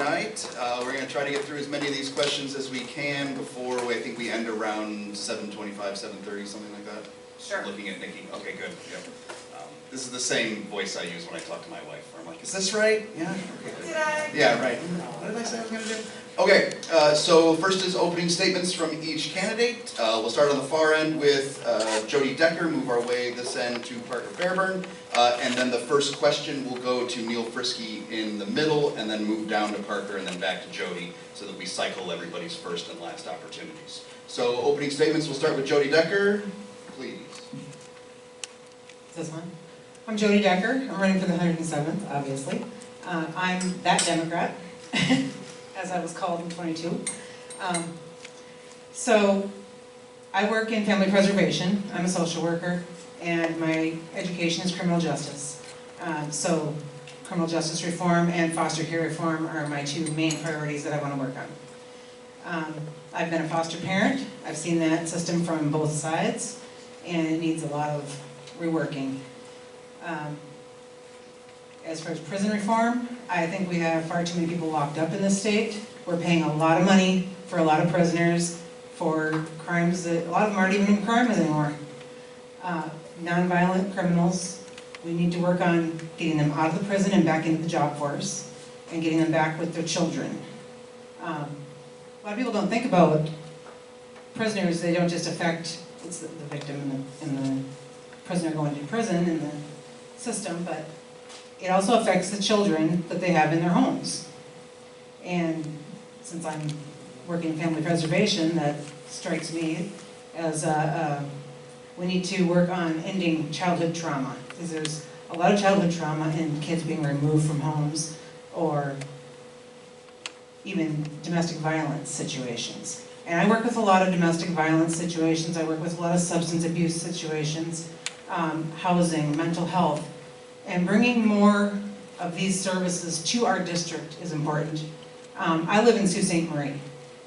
tonight. We're going to try to get through as many of these questions as we can before I think we end around 7:25, 7:30, something like that. Sure. Looking at Nikki. Okay, good. Yep. This is the same voice I use when I talk to my wife. I'm like, is this right? Yeah? Okay, good. Did I? Yeah, right. What did I say I was going to do? Okay, so first is opening statements from each candidate. We'll start on the far end with Jody Decker, move our way this end to Parker Fairbairn, and then the first question will go to Neil Friske in the middle, and then move down to Parker and then back to Jody, so that we cycle everybody's first and last opportunities. So opening statements, we'll start with Jody Decker, please. Is this one? I'm Jody Decker. I'm running for the 107th, obviously. I'm that Democrat, as I was called in 22. So I work in family preservation. I'm a social worker, and my education is criminal justice. So criminal justice reform and foster care reform are my two main priorities that I want to work on. I've been a foster parent. I've seen that system from both sides, and it needs a lot of reworking. As far as prison reform, I think we have far too many people locked up in this state. We're paying a lot of money for a lot of prisoners for crimes that a lot of them aren't even crimes anymore. Nonviolent criminals, we need to work on getting them out of the prison and back into the job force and getting them back with their children. A lot of people don't think about prisoners. They don't just affect the victim and the prisoner going to prison in the system, but it also affects the children that they have in their homes. And since I'm working in family preservation, that strikes me as we need to work on ending childhood trauma, because there's a lot of childhood trauma in kids being removed from homes or even domestic violence situations. And I work with a lot of domestic violence situations. I work with a lot of substance abuse situations, housing, mental health. And bringing more of these services to our district is important. I live in Sault Ste. Marie,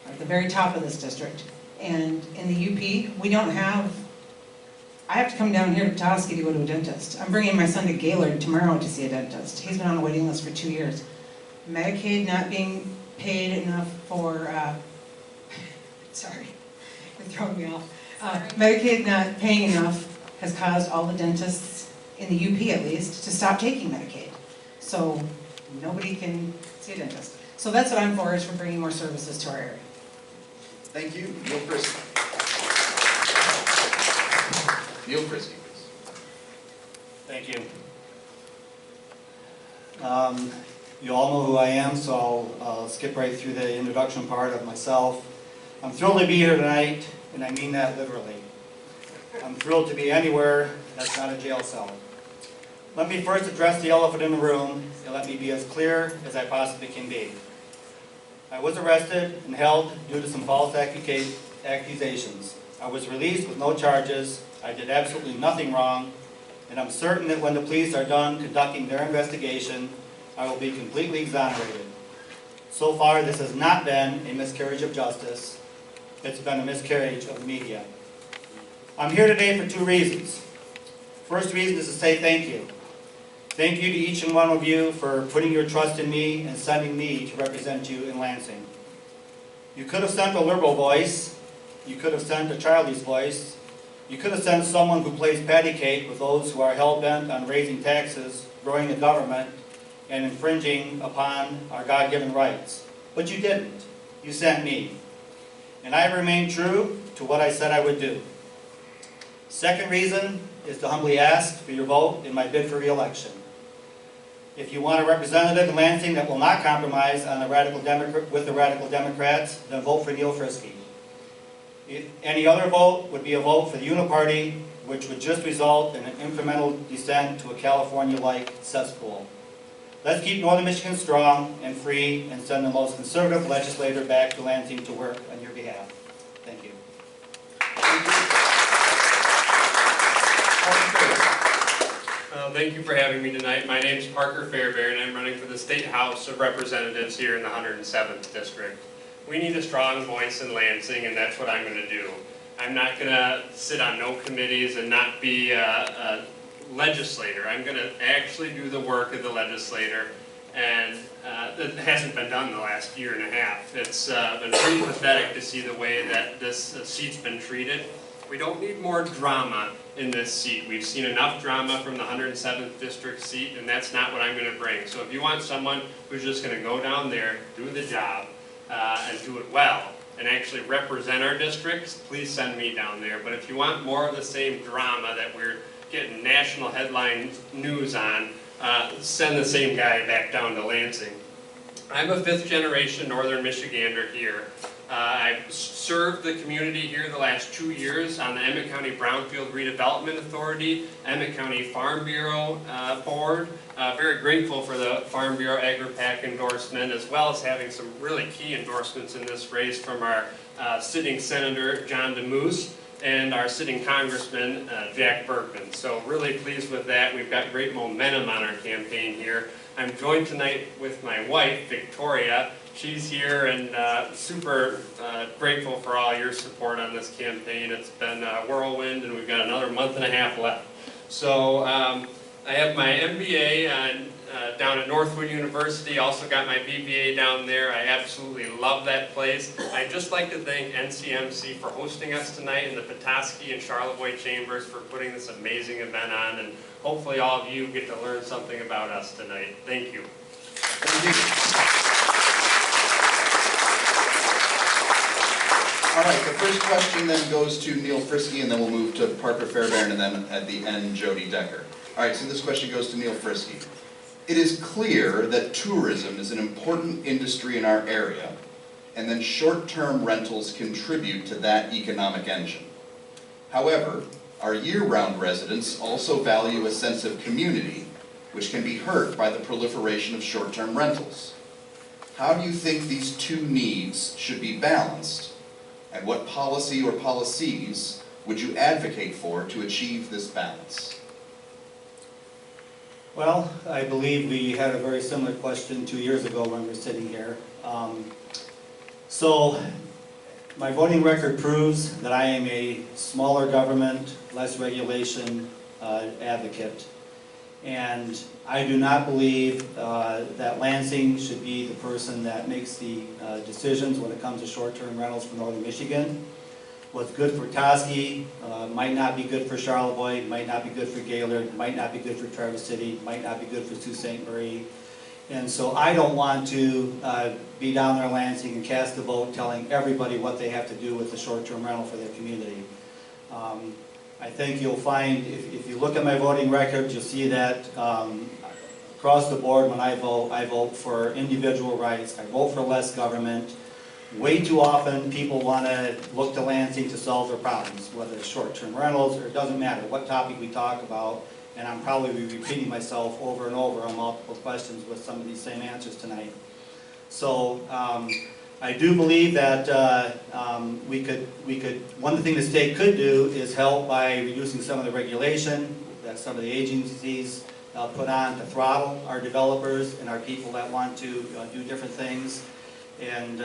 at the very top of this district. And in the UP, we don't have, I have to come down here to Petoskey to go to a dentist. I'm bringing my son to Gaylord tomorrow to see a dentist. He's been on a waiting list for 2 years. Medicaid not being paid enough for, sorry, you're throwing me off. Medicaid not paying enough has caused all the dentists in the UP at least, to stop taking Medicaid. So nobody can see a dentist. So that's what I'm for, is for bringing more services to our area. Thank you. Neil Friske. Neil Friske, please. Thank you. You all know who I am, so I'll skip right through the introduction part of myself. I'm thrilled to be here tonight, and I mean that literally. I'm thrilled to be anywhere that's not a jail cell. Let me first address the elephant in the room, and let me be as clear as I possibly can be. I was arrested and held due to some false accusations. I was released with no charges. I did absolutely nothing wrong, and I'm certain that when the police are done conducting their investigation, I will be completely exonerated. So far, this has not been a miscarriage of justice. It's been a miscarriage of the media. I'm here today for two reasons. First reason is to say thank you. Thank you to each and one of you for putting your trust in me and sending me to represent you in Lansing. You could have sent a liberal voice. You could have sent a childish voice. You could have sent someone who plays patty cake with those who are hell-bent on raising taxes, growing the government, and infringing upon our God-given rights. But you didn't. You sent me. And I remain true to what I said I would do. Second reason is to humbly ask for your vote in my bid for re-election. If you want a representative in Lansing that will not compromise on with the Radical Democrats, then vote for Neil Friske. Any other vote would be a vote for the Uniparty, which would just result in an incremental descent to a California-like cesspool. Let's keep Northern Michigan strong and free and send the most conservative legislator back to Lansing to work on your behalf. Thank you. Thank you for having me tonight. My name is Parker Fairbairn, and I'm running for the State House of Representatives here in the 107th District. We need a strong voice in Lansing, and that's what I'm going to do. I'm not going to sit on no committees and not be a legislator. I'm going to actually do the work of the legislator And it hasn't been done in the last year and a half. It's been pretty pathetic to see the way that this seat's been treated. We don't need more drama in this seat. We've seen enough drama from the 107th District seat, and that's not what I'm going to bring. So if you want someone who's just going to go down there, do the job, and do it well, and actually represent our districts, please send me down there. But if you want more of the same drama that we're getting national headline news on, send the same guy back down to Lansing. I'm a 5th generation Northern Michigander here. I've served the community here the last 2 years on the Emmett County Brownfield Redevelopment Authority, Emmett County Farm Bureau Board. Very grateful for the Farm Bureau Agri-Pack endorsement, as well as having some really key endorsements in this race from our sitting Senator John DeMoose and our sitting Congressman Jack Bergman. So really pleased with that. We've got great momentum on our campaign here. I'm joined tonight with my wife, Victoria. She's here and super grateful for all your support on this campaign. It's been a whirlwind and we've got another month and a half left. So I have my MBA down at Northwood University, also got my BBA down there. I absolutely love that place. I'd just like to thank NCMC for hosting us tonight and the Petoskey and Charlevoix Chambers for putting this amazing event on, and hopefully all of you get to learn something about us tonight. Thank you. Thank you. All right, the first question then goes to Neil Friske, and then we'll move to Parker Fairbairn, and then at the end, Jody Decker. All right, so this question goes to Neil Friske. It is clear that tourism is an important industry in our area, and then short-term rentals contribute to that economic engine. However, our year-round residents also value a sense of community, which can be hurt by the proliferation of short-term rentals. How do you think these two needs should be balanced, and what policy or policies would you advocate for to achieve this balance? Well, I believe we had a very similar question 2 years ago when we were sitting here. So my voting record proves that I am a smaller government, less regulation advocate. And I do not believe that Lansing should be the person that makes the decisions when it comes to short-term rentals for Northern Michigan. What's good for Petoskey might not be good for Charlevoix, might not be good for Gaylord, might not be good for Traverse City, might not be good for Sault Ste. Marie. And so I don't want to be down there in Lansing and cast a vote telling everybody what they have to do with the short-term rental for their community. I think you'll find, if you look at my voting record, you'll see that across the board when I vote for individual rights, I vote for less government. Way too often people want to look to Lansing to solve their problems, whether it's short-term rentals or it doesn't matter what topic we talk about, and I'm probably repeating myself over and over on multiple questions with some of these same answers tonight. So I do believe that one thing the state could do is help by reducing some of the regulation that some of the agencies put on to throttle our developers and our people that want to do different things. And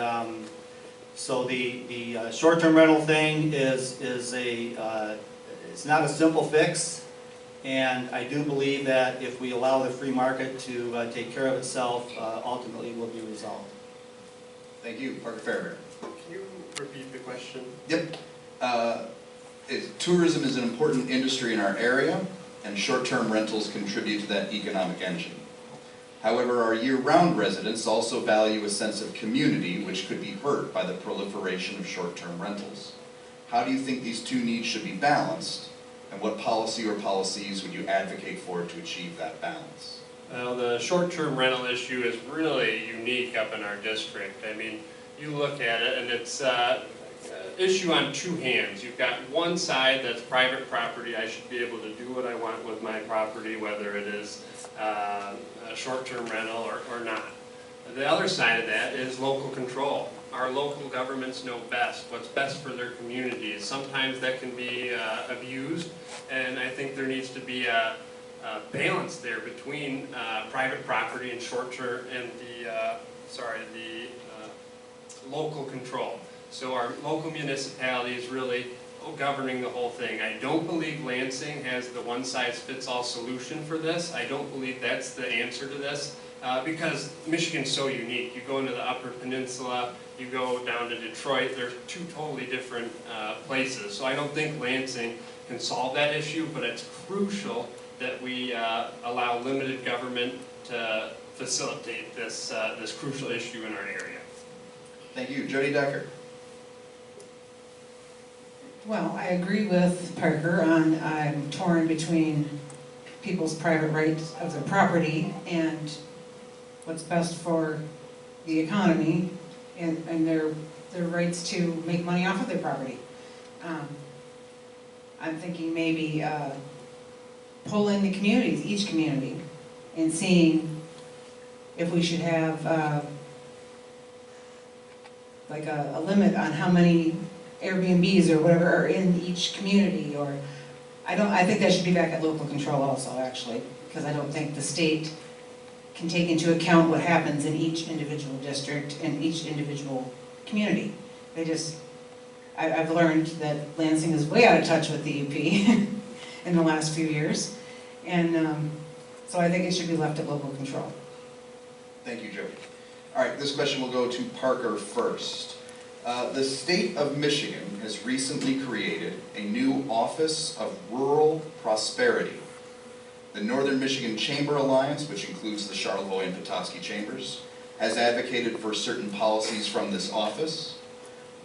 so the short-term rental thing is it's not a simple fix, and I do believe that if we allow the free market to take care of itself, ultimately will be resolved. Thank you, Parker Fairbairn. Can you repeat the question? Yep. Tourism is an important industry in our area, and short-term rentals contribute to that economic engine. However, our year-round residents also value a sense of community, which could be hurt by the proliferation of short-term rentals. How do you think these two needs should be balanced, and what policy or policies would you advocate for to achieve that balance? Well, the short-term rental issue is really unique up in our district. I mean, you look at it and it's an issue on two hands. You've got one side that's private property. I should be able to do what I want with my property, whether it is a short-term rental or not. The other side of that is local control. Our local governments know best what's best for their communities. Sometimes that can be abused, and I think there needs to be a balance there between private property and short-term and the local control. So our local municipality is really governing the whole thing. I don't believe Lansing has the one-size-fits-all solution for this. I don't believe that's the answer to this. because Michigan's so unique. You go into the Upper Peninsula, you go down to Detroit, they're two totally different places. So I don't think Lansing can solve that issue, but it's crucial that we allow limited government to facilitate this, this crucial issue in our area. Thank you. Jody Decker. Well, I agree with Parker on, I'm torn between people's private rights of their property and what's best for the economy and their rights to make money off of their property. I'm thinking maybe pull in the communities, each community, and seeing if we should have like a limit on how many Airbnbs or whatever are in each community, or I think that should be back at local control also, actually, because I don't think the state can take into account what happens in each individual district and each individual community. I've learned that Lansing is way out of touch with the UP in the last few years, and so I think it should be left at local control. Thank you, Jody. All right, this question will go to Parker first. The state of Michigan has recently created a new Office of Rural Prosperity. The Northern Michigan Chamber Alliance, which includes the Charlevoix and Petoskey chambers, has advocated for certain policies from this office.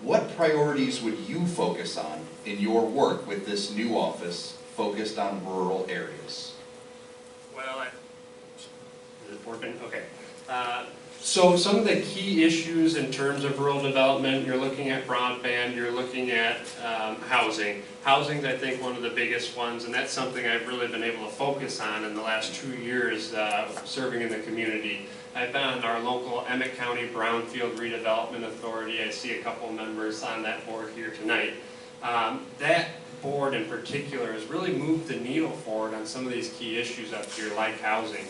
What priorities would you focus on in your work with this new office focused on rural areas? Well, is it working? Okay. So some of the key issues in terms of rural development, you're looking at broadband, you're looking at housing. Housing's, I think, one of the biggest ones, and that's something I've really been able to focus on in the last 2 years serving in the community. I've been on our local Emmett County Brownfield Redevelopment Authority. I see a couple members on that board here tonight. That board in particular has really moved the needle forward on some of these key issues up here, like housing.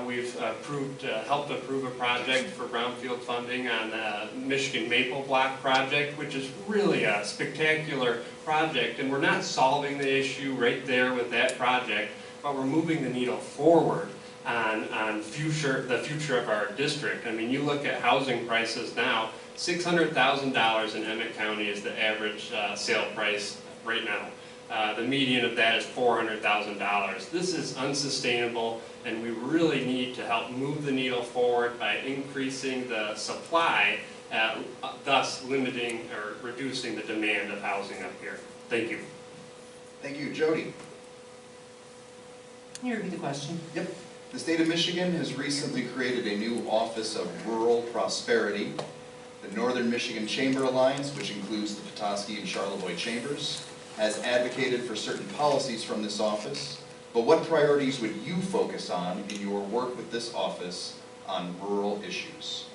We've helped approve a project for brownfield funding on the Michigan Maple Block project, which is really a spectacular project, and we're not solving the issue right there with that project, but we're moving the needle forward on the future of our district. I mean, you look at housing prices now, $600,000 in Emmett County is the average sale price right now. The median of that is $400,000. This is unsustainable, and we really need to help move the needle forward by increasing the supply, thus limiting or reducing the demand of housing up here. Thank you. Thank you. Jody. Can you repeat the question? Yep. The state of Michigan has recently created a new Office of Rural Prosperity. The Northern Michigan Chamber Alliance, which includes the Petoskey and Charlevoix chambers, has advocated for certain policies from this office, but what priorities would you focus on in your work with this office on rural issues?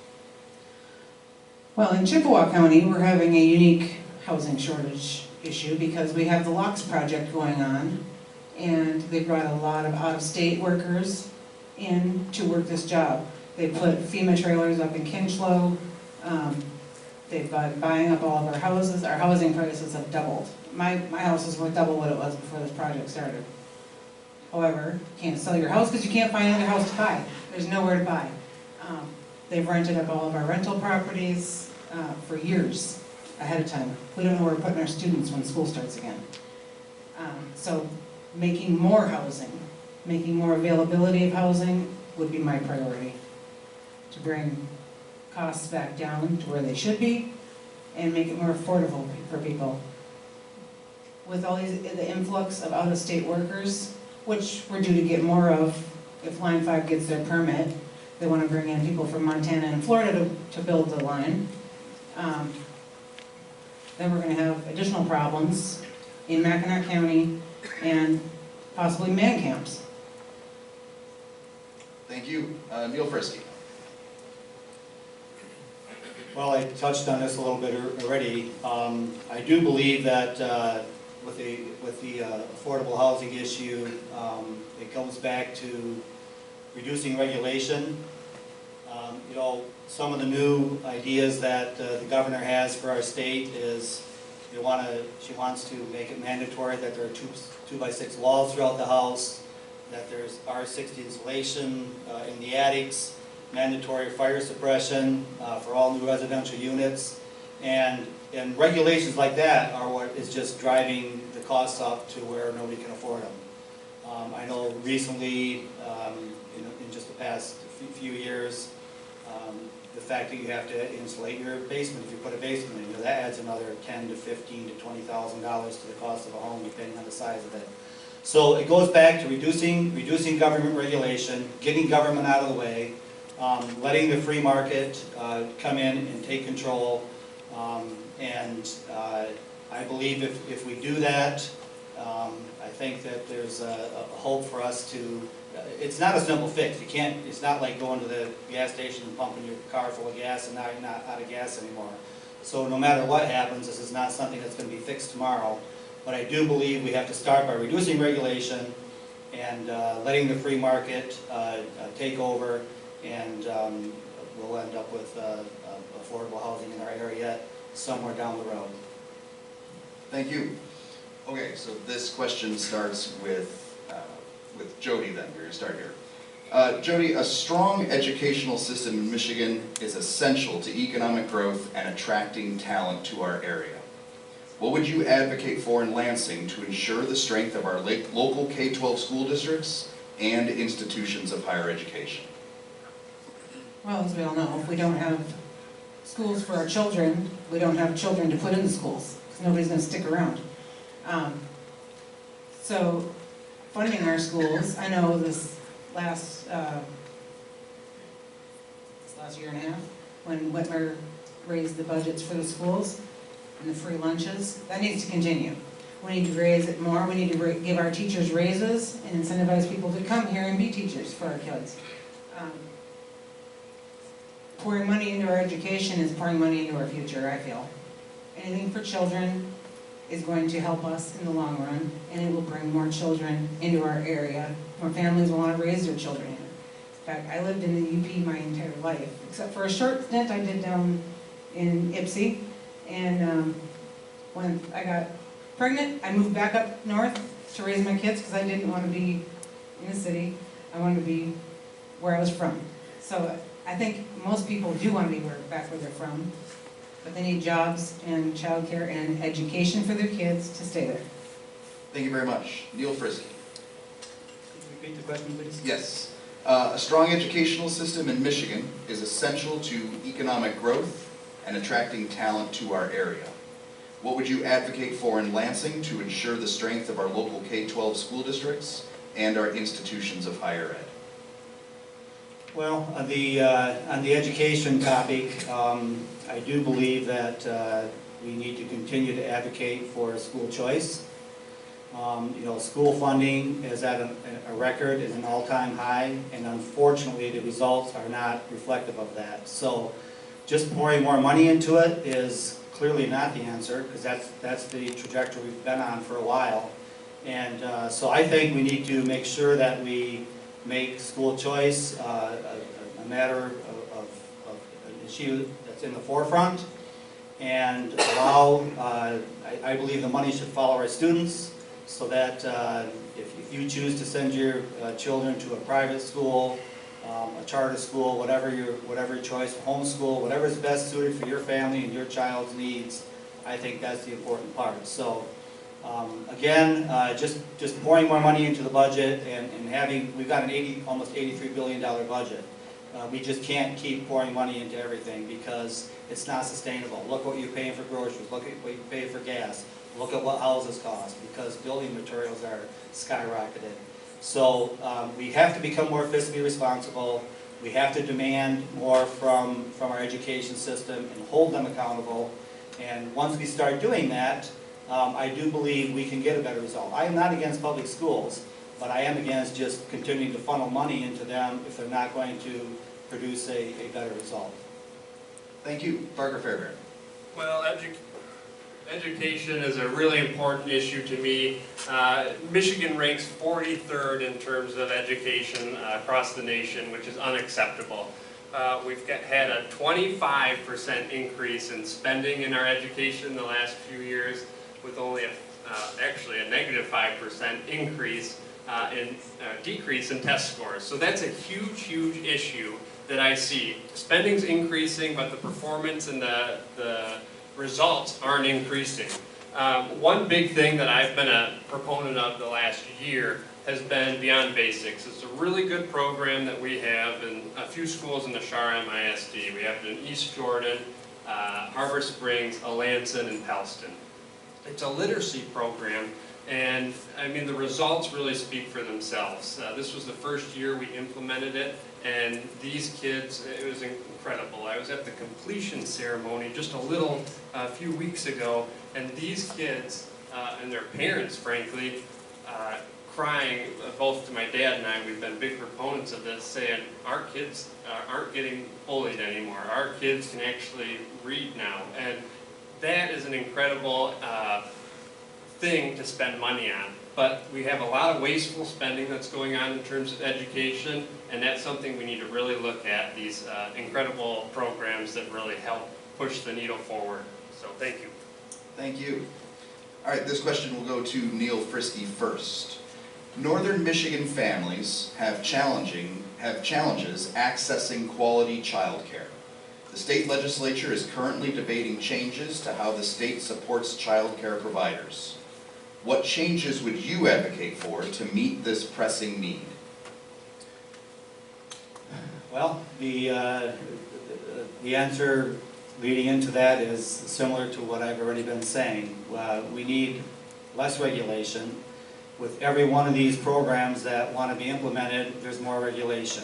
Well, in Chippewa County, we're having a unique housing shortage issue because we have the Locks project going on, and they brought a lot of out-of-state workers in to work this job. They put FEMA trailers up in Kinchlow. They've been buying up all of our houses. Our housing prices have doubled. My house is worth double what it was before this project started. However, you can't sell your house because you can't find another house to buy. There's nowhere to buy. They've rented up all of our rental properties for years ahead of time. We don't know where we're putting our students when school starts again. So making more housing, making more availability of housing would be my priority. To bring costs back down to where they should be and make it more affordable for people. With all the influx of out-of-state workers, which we're due to get more of if Line 5 gets their permit. They want to bring in people from Montana and Florida to build the line. Then we're going to have additional problems in Mackinac County and possibly man camps. Thank you. Neil Friske. Well, I touched on this a little bit already. I do believe that with the affordable housing issue, it comes back to reducing regulation. You know, some of the new ideas that the governor has for our state is she wants to make it mandatory that there are 2x6 walls throughout the house. that there's R60 insulation in the attics, mandatory fire suppression for all new residential units, and regulations like that are what is just driving the costs up to where nobody can afford them. I know recently, in just the past few years, the fact that you have to insulate your basement, if you put a basement in, that adds another $10,000 to $15,000 to $20,000 to the cost of a home, depending on the size of it. So it goes back to reducing government regulation, getting government out of the way, letting the free market come in and take control. I believe if we do that, I think that there's a hope for us to. It's not a simple fix. You can't. It's not like going to the gas station and pumping your car full of gas and now you're not out of gas anymore. So no matter what happens, this is not something that's going to be fixed tomorrow. But I do believe we have to start by reducing regulation and letting the free market take over, and we'll end up with affordable housing in our area somewhere down the road. Thank you. Okay, so this question starts with Jody then. We're going to start here. Jody, a strong educational system in Michigan is essential to economic growth and attracting talent to our area. What would you advocate for in Lansing to ensure the strength of our local K-12 school districts and institutions of higher education? Well, as we all know, if we don't have schools for our children, we don't have children to put in the schools, because nobody's going to stick around. So, funding our schools, I know this last year and a half, when Whitmer raised the budgets for the schools and the free lunches, that needs to continue. We need to raise it more. We need to give our teachers raises and incentivize people to come here and be teachers for our kids. Pouring money into our education is pouring money into our future, I feel. Anything for children is going to help us in the long run, and it will bring more children into our area. More families will want to raise their children here. In fact, I lived in the UP my entire life, except for a short stint I did down in Ypsi. And when I got pregnant, I moved back up north to raise my kids because I didn't want to be in the city. I wanted to be where I was from. So I think most people do want to be back where they're from, but they need jobs and childcare and education for their kids to stay there. Thank you very much. Neil Friske. Could you repeat the question, please? Yes. A strong educational system in Michigan is essential to economic growth and attracting talent to our area. What would you advocate for in Lansing to ensure the strength of our local K-12 school districts and our institutions of higher ed? Well, on the education topic, I do believe that we need to continue to advocate for school choice. School funding is at a record, is an all-time high, and unfortunately the results are not reflective of that. So just pouring more money into it is clearly not the answer, because that's the trajectory we've been on for a while. And so I think we need to make sure that we make school choice a matter of an issue that's in the forefront, and allow, I believe the money should follow our students, so that if you choose to send your children to a private school, a charter school, whatever your choice, homeschool, whatever is best suited for your family and your child's needs, I think that's the important part. So again, just pouring more money into the budget and we've got an almost $83 billion budget. We just can't keep pouring money into everything because it's not sustainable. Look what you're paying for groceries, look at what you pay for gas, look at what houses cost, because building materials are skyrocketed. So we have to become more fiscally responsible. We have to demand more from our education system and hold them accountable. And once we start doing that, I do believe we can get a better result. I am not against public schools, but I am against just continuing to funnel money into them if they're not going to produce a better result. Thank you. Parker Fairbairn. Well, education is a really important issue to me. Michigan ranks 43rd in terms of education across the nation, which is unacceptable. We've had a 25% increase in spending in our education in the last few years, with only a actually a negative 5% increase decrease in test scores. So that's a huge, huge issue that I see. Spending's increasing, but the performance and the results aren't increasing. One big thing that I've been a proponent of the last year has been Beyond Basics. It's a really good program that we have in a few schools in the Shar-M ISD. We have it in East Jordan, Harbor Springs, Alanson, and Pellston. It's a literacy program, and I mean the results really speak for themselves. This was the first year we implemented it, and these kids, it was incredible. I was at the completion ceremony just a few weeks ago, and these kids and their parents, frankly, crying, both to my dad and I, we've been big proponents of this, saying our kids aren't getting bullied anymore. Our kids can actually read now, and that is an incredible thing to spend money on. But we have a lot of wasteful spending that's going on in terms of education, and that's something we need to really look at, these incredible programs that really help push the needle forward. So thank you. Thank you. All right, this question will go to Neil Friske first. Northern Michigan families have challenges accessing quality childcare. The state legislature is currently debating changes to how the state supports childcare providers. What changes would you advocate for to meet this pressing need? Well, the answer leading into that is similar to what I've already been saying. We need less regulation. With every one of these programs that want to be implemented, there's more regulation.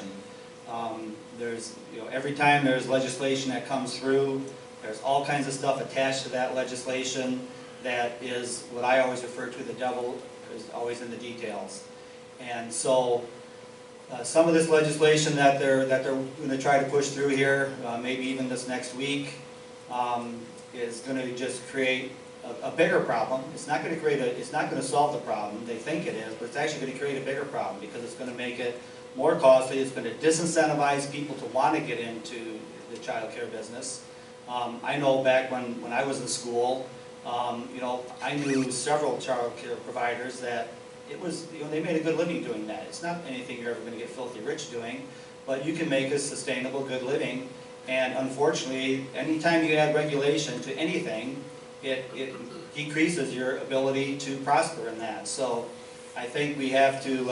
Every time there's legislation that comes through, there's all kinds of stuff attached to that legislation that is what I always refer to, the devil is always in the details. And so some of this legislation that they're going to try to push through here, maybe even this next week, is going to just create a bigger problem. It's not going to solve the problem. They think it is, but it's actually going to create a bigger problem because it's going to make it more costly. It's going to disincentivize people to want to get into the child care business. I know back when I was in school, I knew several child care providers that they made a good living doing that. It's not anything you're ever going to get filthy rich doing, but you can make a sustainable, good living. And unfortunately, anytime you add regulation to anything, it decreases your ability to prosper in that. So I think we have to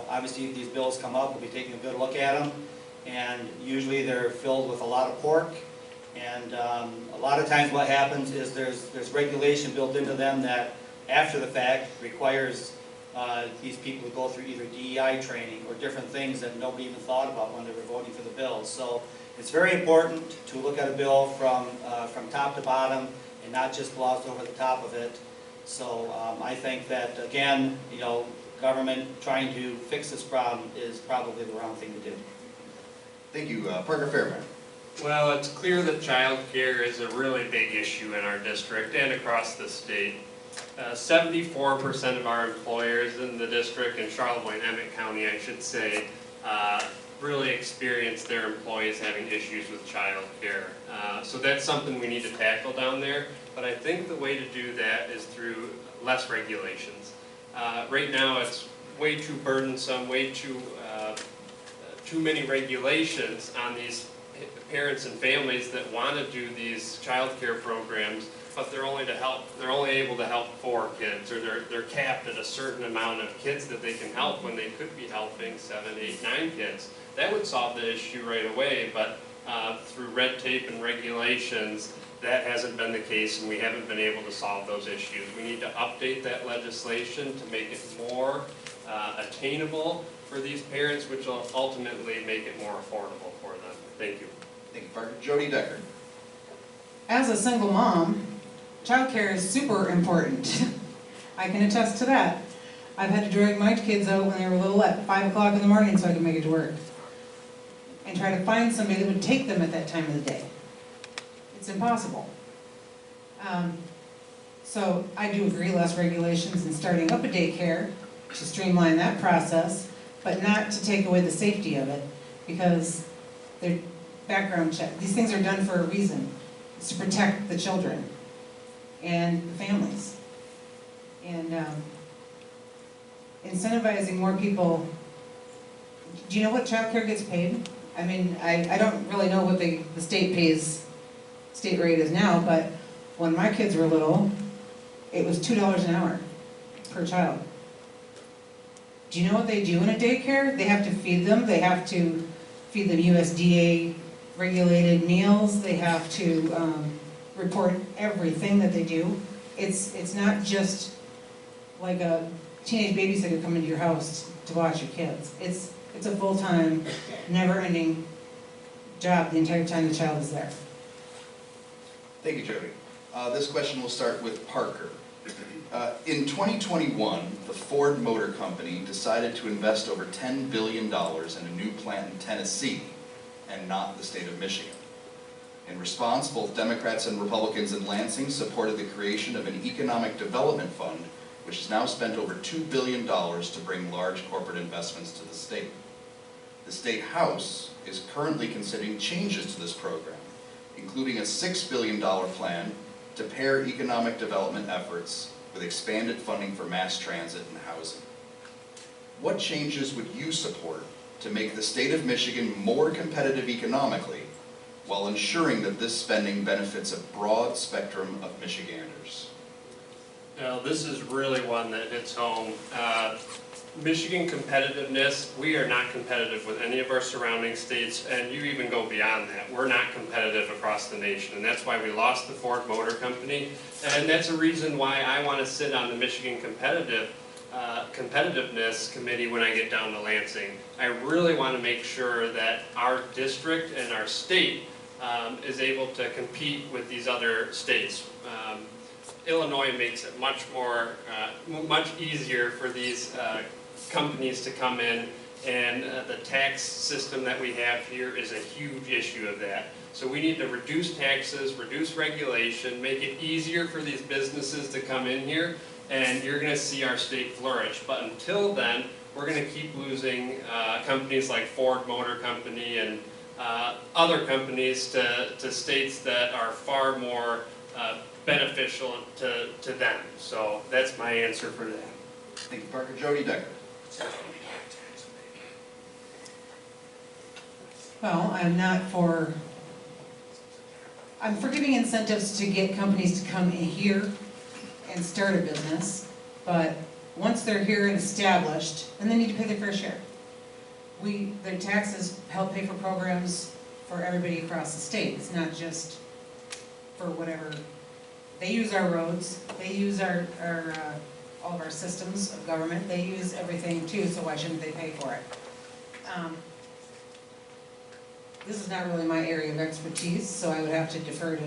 obviously if these bills come up, we'll be taking a good look at them. And usually they're filled with a lot of pork. And a lot of times what happens is there's regulation built into them that after the fact requires these people to go through either DEI training or different things that nobody even thought about when they were voting for the bills. So it's very important to look at a bill from top to bottom and not just gloss over the top of it. So I think that, again, government trying to fix this problem is probably the wrong thing to do. Thank you. Parker Fairbairn. Well, it's clear that child care is a really big issue in our district and across the state. 74% of our employers in the district, in Charlevoix and Emmett County, I should say, really experience their employees having issues with child care. So that's something we need to tackle down there, but I think the way to do that is through less regulations. Right now it's way too burdensome, way too many regulations on these parents and families that want to do these child care programs, but they're only able to help 4 kids, or they're capped at a certain amount of kids that they can help when they could be helping 7, 8, 9 kids. That would solve the issue right away, but through red tape and regulations, that hasn't been the case, and we haven't been able to solve those issues. We need to update that legislation to make it more attainable for these parents, which will ultimately make it more affordable for them. Thank you. Thank you, Parker. Jody Decker. As a single mom, childcare is super important. I can attest to that. I've had to drag my kids out when they were little at 5 o'clock in the morning so I could make it to work. And try to find somebody that would take them at that time of the day. It's impossible. So I do agree, less regulations and starting up a daycare to streamline that process, but not to take away the safety of it, because they're background check. These things are done for a reason. It's to protect the children and the families. And incentivizing more people. Do you know what childcare gets paid? I mean, I don't really know what the state pays, state rate is now, but when my kids were little, it was $2 an hour per child. Do you know what they do in a daycare? They have to feed them, they have to feed them USDA regulated meals, they have to report everything that they do. It's not just like a teenage babysitter coming to your house to watch your kids. It's a full-time, never-ending job the entire time the child is there. Thank you, Jody. This question will start with Parker. In 2021, the Ford Motor Company decided to invest over $10 billion in a new plant in Tennessee, and not the state of Michigan. In response, both Democrats and Republicans in Lansing supported the creation of an economic development fund, which has now spent over $2 billion to bring large corporate investments to the state. The State House is currently considering changes to this program, including a $6 billion plan to pair economic development efforts with expanded funding for mass transit and housing. What changes would you support to make the state of Michigan more competitive economically, while ensuring that this spending benefits a broad spectrum of Michiganders? Now, this is really one that hits home. Michigan competitiveness, we are not competitive with any of our surrounding states, and you even go beyond that. We're not competitive across the nation, and that's why we lost the Ford Motor Company, and that's a reason why I want to sit on the Michigan Competitiveness Committee when I get down to Lansing. I really want to make sure that our district and our state is able to compete with these other states. Illinois makes it much easier for these companies to come in, and the tax system that we have here is a huge issue of that. So we need to reduce taxes, reduce regulation, make it easier for these businesses to come in here, and you're going to see our state flourish. But until then, we're going to keep losing companies like Ford Motor Company and other companies to states that are far more beneficial to them. So that's my answer for that. Thank you, Parker. Jody Decker. Well, I'm for giving incentives to get companies to come in here and start a business, but once they're here and established, then they need to pay their fair share. Their taxes help pay for programs for everybody across the state. It's not just for whatever. They use our roads, they use all of our systems of government, they use everything too, so why shouldn't they pay for it? This is not really my area of expertise, so I would have to defer to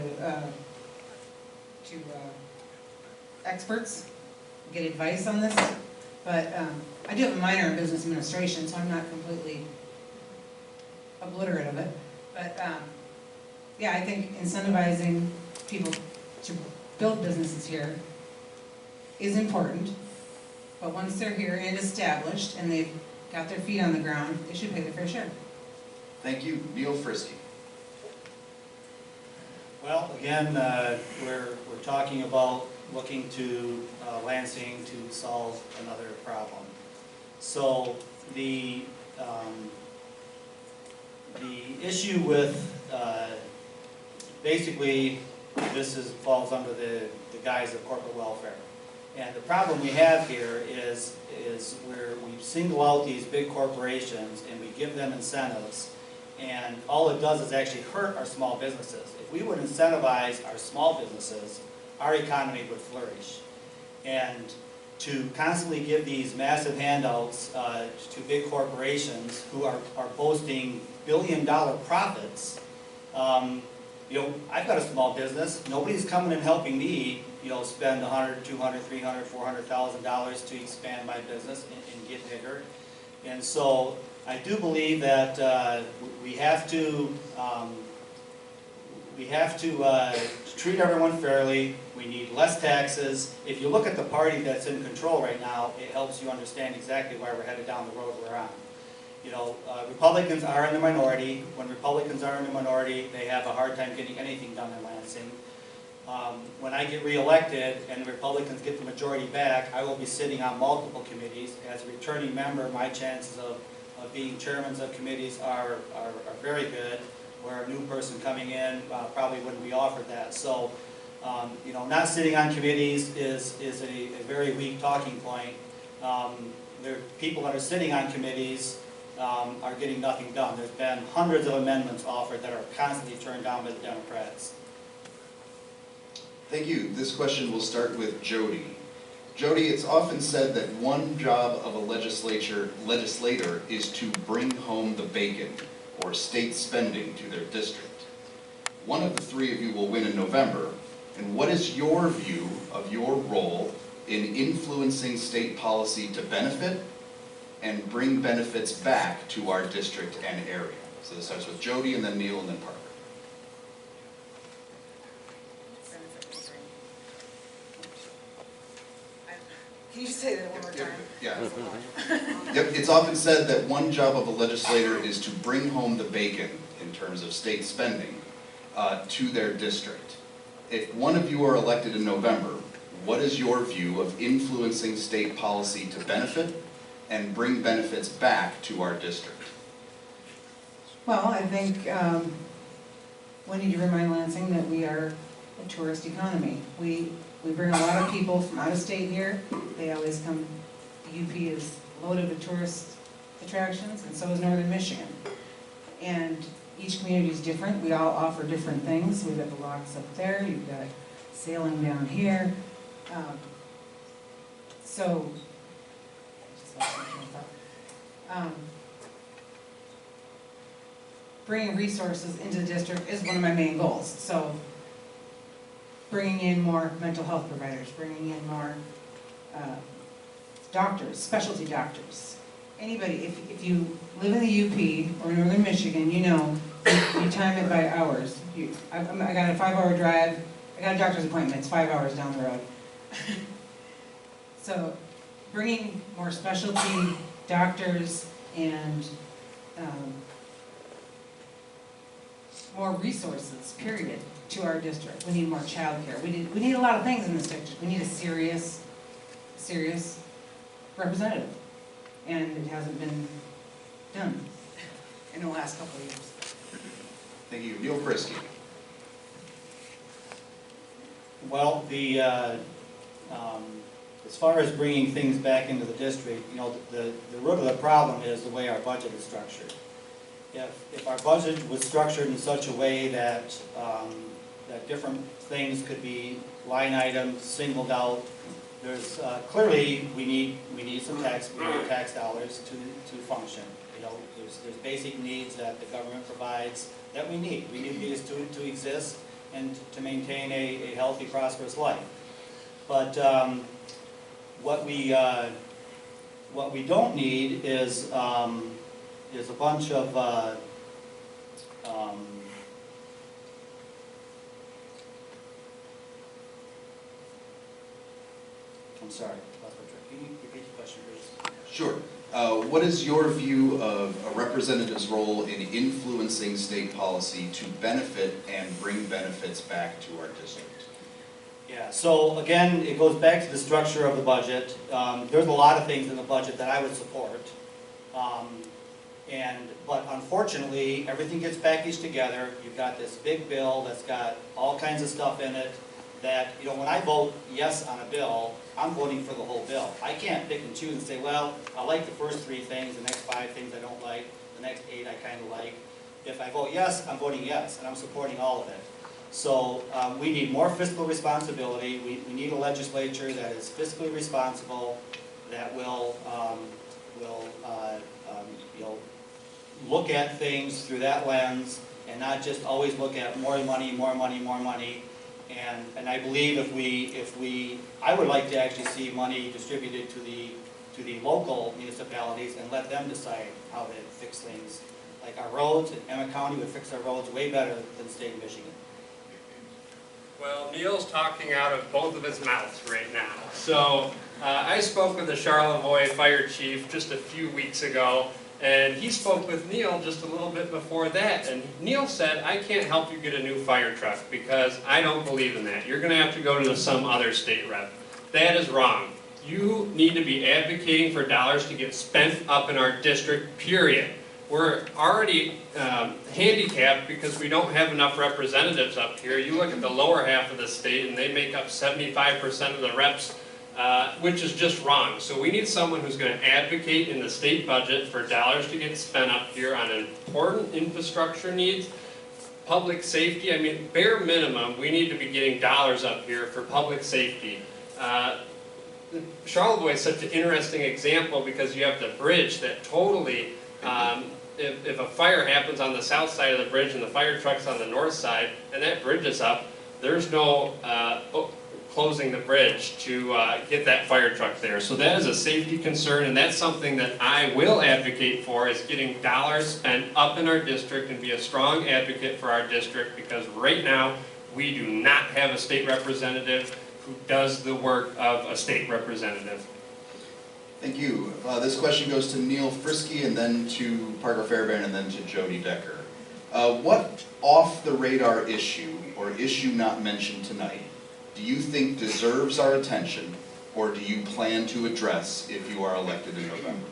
experts, get advice on this. But I do have a minor in business administration, so I'm not completely obliterate of it. But yeah, I think incentivizing people to build businesses here is important. But once they're here and established and they've got their feet on the ground, they should pay their fair share. Thank you. Neil Friske. Well, again, we're talking about looking to Lansing to solve another problem. So the issue with basically this falls under the guise of corporate welfare. And the problem we have here is where we single out these big corporations and we give them incentives, and all it does is actually hurt our small businesses. If we would incentivize our small businesses, our economy would flourish. And to constantly give these massive handouts to big corporations who are boasting billion-dollar profits, you know, I've got a small business. Nobody's coming and helping me, you know, spend $100, $200, $300, $400,000 to expand my business and get bigger. And so I do believe that we have to treat everyone fairly. We need less taxes. If you look at the party that's in control right now, it helps you understand exactly why we're headed down the road we're on. You know, Republicans are in the minority. When Republicans are in the minority, they have a hard time getting anything done in Lansing. When I get reelected and the Republicans get the majority back, I will be sitting on multiple committees. As a returning member, my chances of being chairmen of committees are very good, where a new person coming in probably wouldn't be offered that. So, not sitting on committees is a very weak talking point. There are people that are sitting on committees are getting nothing done. There's been hundreds of amendments offered that are constantly turned down by the Democrats. Thank you. This question will start with Jody. Jody, it's often said that one job of a legislator is to bring home the bacon, or state spending, to their district. One of the three of you will win in November, and what is your view of your role in influencing state policy to benefit and bring benefits back to our district and area? So this starts with Jody, and then Neil, and then Parker. Can you say that one more time? Yeah. Yep, it's often said that one job of a legislator is to bring home the bacon in terms of state spending to their district. If one of you are elected in November, what is your view of influencing state policy to benefit and bring benefits back to our district? Well, I think we need to remind Lansing that we are a tourist economy. We bring a lot of people from out of state here. They always come. UP is loaded with tourist attractions, and so is Northern Michigan. And each community is different. We all offer different things. We've got the locks up there. You've got sailing down here. So, I just lost my train of thought. Bringing resources into the district is one of my main goals. So, bringing in more mental health providers, bringing in more doctors, specialty doctors. Anybody, if you live in the UP or Northern Michigan, you know you time it by hours. I got a 5-hour drive. I got a doctor's appointment. It's 5 hours down the road. So, bringing more specialty doctors and more resources, period, to our district. We need more childcare. We need a lot of things in this district. We need a serious representative. And it hasn't been done in the last couple of years. Thank you. Neil Friske. Well, as far as bringing things back into the district, the root of the problem is the way our budget is structured. If our budget was structured in such a way that that different things could be line items singled out, there's clearly we need some tax dollars to function. There's basic needs that the government provides that we need. We need these to exist and to maintain a healthy, prosperous life. But what we don't need is a bunch of I'm sorry, lost my track. Can you repeat the question, please? Sure. What is your view of a representative's role in influencing state policy to benefit and bring benefits back to our district? Yeah, so again, it goes back to the structure of the budget. There's a lot of things in the budget that I would support. But unfortunately, everything gets packaged together. You've got this big bill that's got all kinds of stuff in it that, when I vote yes on a bill, I'm voting for the whole bill. I can't pick and choose and say, well, I like the first 3 things, the next 5 things I don't like, the next 8 I kind of like. If I vote yes, I'm voting yes, and I'm supporting all of it. So we need more fiscal responsibility. We need a legislature that is fiscally responsible, that will look at things through that lens, and not just always look at more money, more money, more money. And I believe I would like to actually see money distributed to the local municipalities and let them decide how to fix things. Like our roads, and Emmett County would fix our roads way better than the state of Michigan. Well, Neil's talking out of both of his mouths right now. So I spoke with the Charlevoix fire chief just a few weeks ago, And he spoke with Neil just a little bit before that, and Neil said, I can't help you get a new fire truck because I don't believe in that. You're gonna have to go to some other state rep. That is wrong. You need to be advocating for dollars to get spent up in our district, period. We're already handicapped because we don't have enough representatives up here. You look at the lower half of the state and they make up 75% of the reps, which is just wrong. So we need someone who's going to advocate in the state budget for dollars to get spent up here on important infrastructure needs, public safety. I mean, bare minimum, we need to be getting dollars up here for public safety. Charlevoix is such an interesting example because you have the bridge that totally, if a fire happens on the south side of the bridge and the fire truck's on the north side and that bridge is up, there's no closing the bridge to get that fire truck there. So that is a safety concern, and that's something that I will advocate for, is getting dollars spent up in our district and be a strong advocate for our district, because right now we do not have a state representative who does the work of a state representative. Thank you. This question goes to Neil Friske, and then to Parker Fairbairn, and then to Jody Decker. What off-the-radar issue, or issue not mentioned tonight, do you think deserves our attention, or do you plan to address if you are elected in November?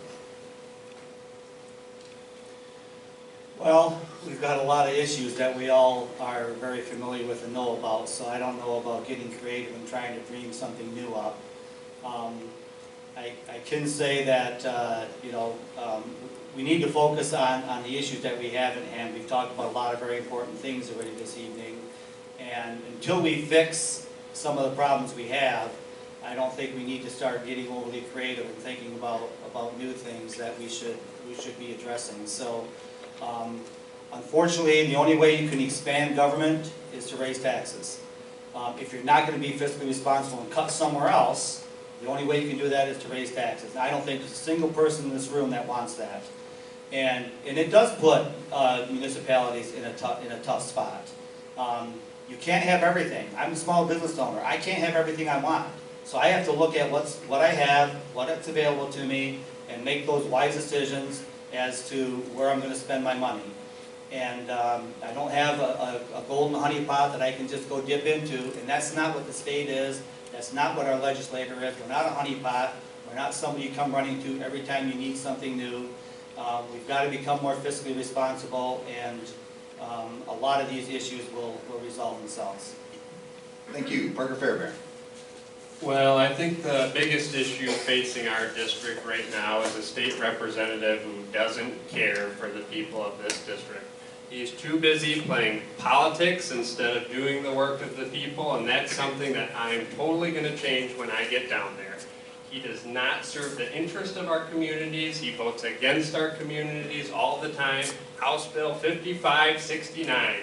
Well, we've got a lot of issues that we all are very familiar with and know about, so I don't know about getting creative and trying to dream something new up. I can say that, we need to focus on the issues that we have at hand. We've talked about a lot of very important things already this evening, and until we fix some of the problems we have, I don't think we need to start getting overly creative and thinking about new things that we should be addressing. So, unfortunately, the only way you can expand government is to raise taxes. If you're not going to be fiscally responsible and cut somewhere else, the only way you can do that is to raise taxes. And I don't think there's a single person in this room that wants that. And it does put municipalities in a tough spot. You can't have everything. I'm a small business owner. I can't have everything I want. So I have to look at what I have, what's available to me, and make those wise decisions as to where I'm going to spend my money. And I don't have a golden honey pot that I can just go dip into, and that's not what the state is. That's not what our legislator is. We're not a honey pot. We're not somebody you come running to every time you need something new. We've got to become more fiscally responsible, and a lot of these issues will resolve themselves. Thank you. Parker Fairbairn. Well, I think the biggest issue facing our district right now is a state representative who doesn't care for the people of this district. He's too busy playing politics instead of doing the work of the people, and that's something that I'm totally going to change when I get down there. He does not serve the interest of our communities. He votes against our communities all the time. House Bill 5569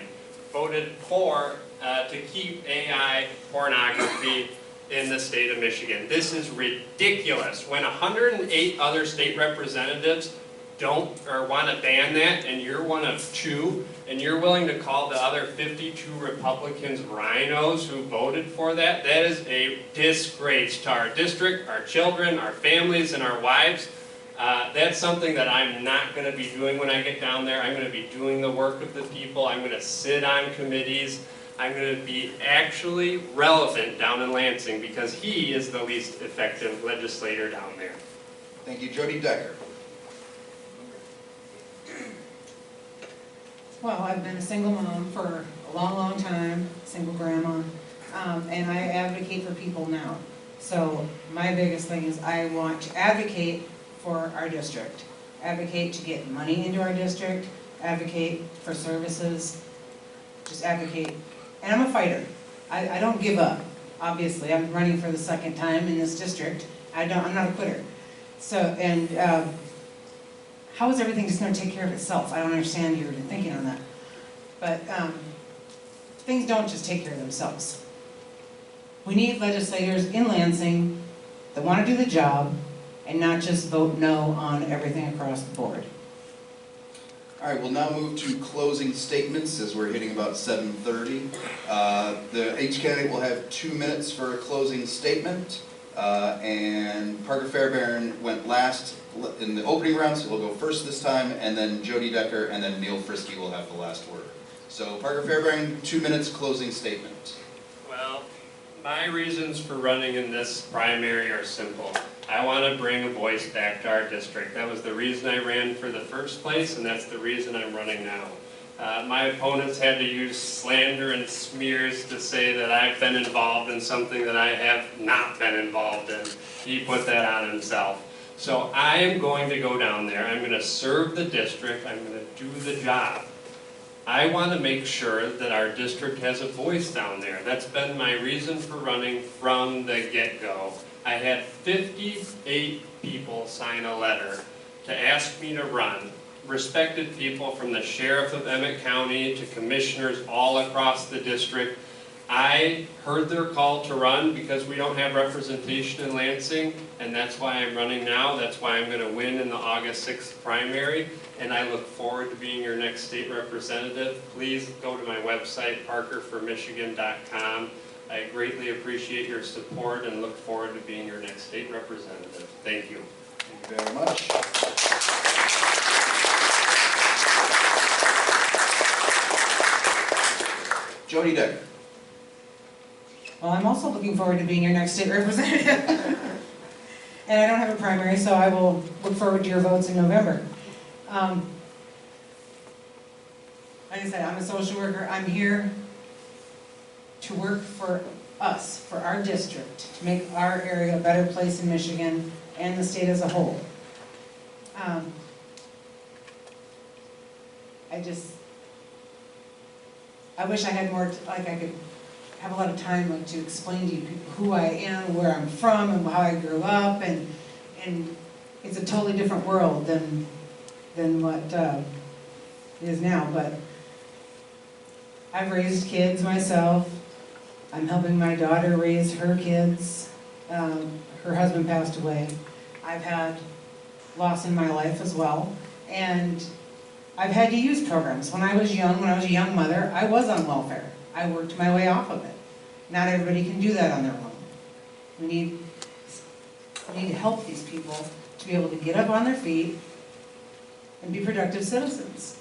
voted for to keep AI pornography in the state of Michigan. This is ridiculous. When 108 other state representatives don't or want to ban that, and you're one of two, and you're willing to call the other 52 Republicans rhinos who voted for that, that is a disgrace to our district, our children, our families, and our wives. That's something that I'm not going to be doing when I get down there. I'm going to be doing the work of the people. I'm going to sit on committees. I'm going to be actually relevant down in Lansing, because he is the least effective legislator down there. Thank you. Jody Decker. Well, I've been a single mom for a long, long time, single grandma, and I advocate for people now. So my biggest thing is I want to advocate for our district, advocate to get money into our district, advocate for services, just advocate. And I'm a fighter. I don't give up. Obviously, I'm running for the second time in this district. I'm not a quitter. So, and how is everything just going to take care of itself? I don't understand your thinking on that. But things don't just take care of themselves. We need legislators in Lansing that want to do the job and not just vote no on everything across the board. All right, we'll now move to closing statements as we're hitting about 7:30. Each candidate will have 2 minutes for a closing statement. And Parker Fairbairn went last in the opening round, so he'll go first this time, and then Jody Decker and then Neil Friske will have the last word. So Parker Fairbairn, 2 minutes closing statement. Well, my reasons for running in this primary are simple. I want to bring a voice back to our district. That was the reason I ran for the first place, and that's the reason I'm running now. My opponents had to use slander and smears to say that I've been involved in something that I have not been involved in. He put that on himself. So I am going to go down there. I'm going to serve the district. I'm going to do the job. I want to make sure that our district has a voice down there. That's been my reason for running from the get-go. I had 58 people sign a letter to ask me to run. Respected people from the sheriff of Emmett County to commissioners all across the district. I heard their call to run because we don't have representation in Lansing, and that's why I'm running now. That's why I'm going to win in the August 6th primary, and I look forward to being your next state representative. Please go to my website, parkerformichigan.com. I greatly appreciate your support and look forward to being your next state representative. Thank you. Thank you very much. Jody Decker. Well, I'm also looking forward to being your next state representative. And I don't have a primary, so I will look forward to your votes in November. Like I said, I'm a social worker. I'm here to work for us, for our district, to make our area a better place in Michigan and the state as a whole. I wish I had more, I could have a lot of time to explain to you who I am, where I'm from, and how I grew up, and it's a totally different world than what it is now. But I've raised kids myself. I'm helping my daughter raise her kids. Her husband passed away. I've had loss in my life as well, and I've had to use programs. When I was a young mother, I was on welfare. I worked my way off of it. Not everybody can do that on their own. We need to help these people to be able to get up on their feet and be productive citizens.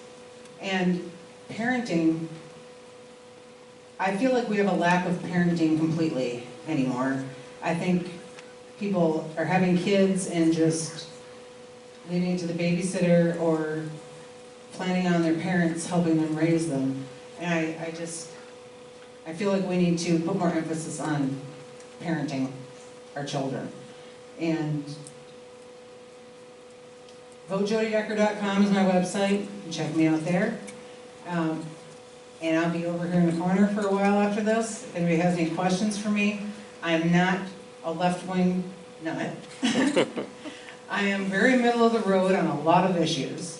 And parenting, I feel like we have a lack of parenting completely anymore. I think people are having kids and just leaving it to the babysitter or planning on their parents helping them raise them. And I feel like we need to put more emphasis on parenting our children. And votejodydecker.com is my website. You can check me out there. And I'll be over here in the corner for a while after this. If anybody has any questions for me, I'm not a left-wing nut. I am very middle of the road on a lot of issues.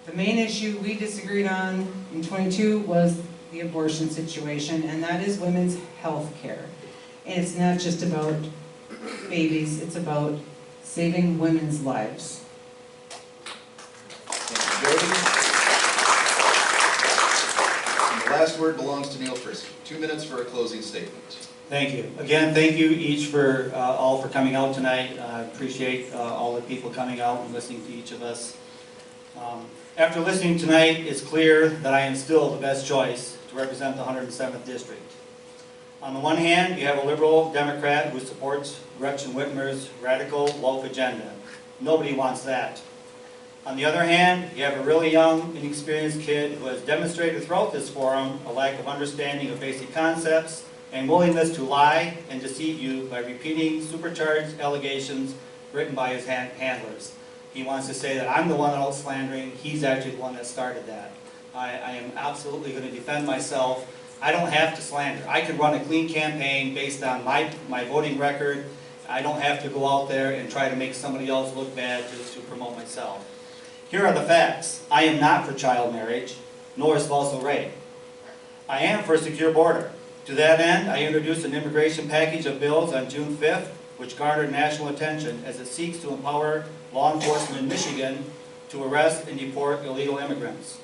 The main issue we disagreed on in '22 was the abortion situation, and that is women's health care. And it's not just about babies, it's about saving women's lives. Thank you, Jody. And the last word belongs to Neil Friske. 2 minutes for a closing statement. Thank you. Again, thank you each for all for coming out tonight. I appreciate all the people coming out and listening to each of us. After listening tonight, it's clear that I am still the best choice to represent the 107th District. On the one hand, you have a liberal Democrat who supports Gretchen Whitmer's radical woke agenda. Nobody wants that. On the other hand, you have a really young, inexperienced kid who has demonstrated throughout this forum a lack of understanding of basic concepts and willingness to lie and deceive you by repeating supercharged allegations written by his handlers. He wants to say that I'm the one out slandering. He's actually the one that started that. I am absolutely going to defend myself. I don't have to slander. I can run a clean campaign based on my voting record. I don't have to go out there and try to make somebody else look bad just to promote myself. Here are the facts. I am not for child marriage, nor spousal rape. I am for a secure border. To that end, I introduced an immigration package of bills on June 5th, which garnered national attention as it seeks to empower law enforcement in Michigan to arrest and deport illegal immigrants.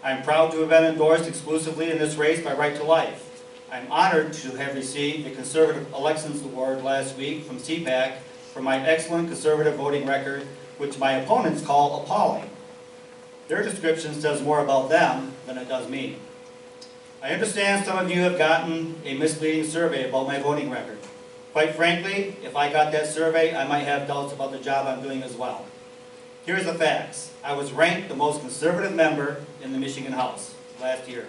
I am proud to have been endorsed exclusively in this race by Right to Life. I'm honored to have received the Conservative Elections Award last week from CPAC for my excellent conservative voting record, which my opponents call appalling. Their description says more about them than it does me. I understand some of you have gotten a misleading survey about my voting record. Quite frankly, if I got that survey, I might have doubts about the job I'm doing as well. Here's the facts. I was ranked the most conservative member in the Michigan House last year.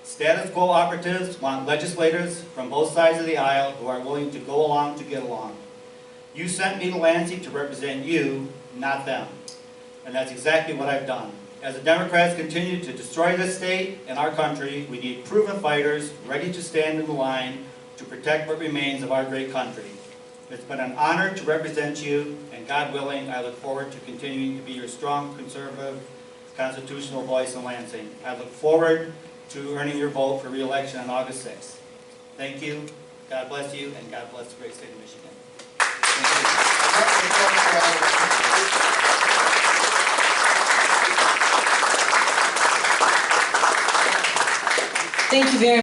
Status quo operatives want legislators from both sides of the aisle who are willing to go along to get along. You sent me to Lansing to represent you, not them. And that's exactly what I've done. As the Democrats continue to destroy this state and our country, we need proven fighters ready to stand in the line to protect what remains of our great country. It's been an honor to represent you, and God willing, I look forward to continuing to be your strong, conservative, constitutional voice in Lansing. I look forward to earning your vote for re-election on August 6th. Thank you, God bless you, and God bless the great state of Michigan. Thank you very